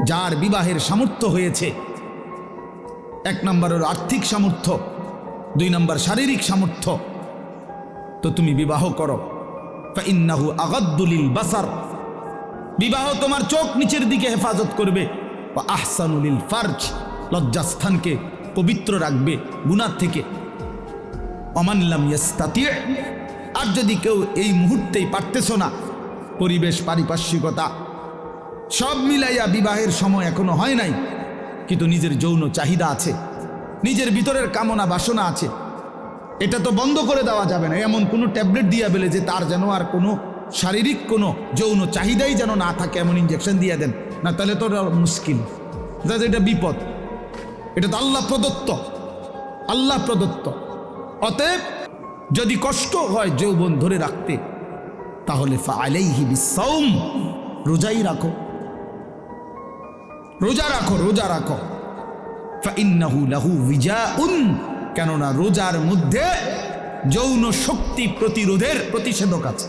যার বিবাহের সামর্থ্য হয়েছে, 1 নম্বর হলো আর্থিক সামর্থ্য, 2 নম্বর শারীরিক সামর্থ্য, তো তুমি বিবাহ করো। ফাইন্নাহু আগাদ্দু লিল বাসার, বিবাহ তোমার চোখ নিচের দিকে হেফাজত করবে। ওয়া আহসানু লিল ফারজ, লজ্জাস্থানকে পবিত্র রাখবে গুনাহ থেকে। ওমান লাম ইয়াস্তাতি, আর যদি কেউ এই মুহূর্তেই পারতেছো না, পরিবেশ পারিপার্শ্বিকতা সব মিলাইয়া বিবাহের সময় এখনো হয় নাই, কিন্তু নিজের যৌন চাহিদা আছে, নিজের ভিতরের কামনা বাসনা আছে, এটা তো বন্ধ করে দেওয়া যাবে না। এমন কোনো ট্যাবলেট দিয়া বেলে যে তার যেন আর কোনো শারীরিক কোনো যৌন চাহিদাই যেন না থাকে, এমন ইঞ্জেকশন দিয়ে দেন না, তাহলে তো মুশকিল, এটা বিপদ। এটা তো আল্লাহ প্রদত্ত, আল্লাহ প্রদত্ত। অতএব যদি কষ্ট হয় যৌবন ধরে রাখতে, তাহলে ফাআলাইহি বিসসাওম, রোজাই রাখো, রোজা রাখো, রোজা রাখো। ফাইন্নাহু লাহু উইজাউন, কেননা রোজার মধ্যে যৌন শক্তি প্রতিরোধের প্রতিষেধক আছে।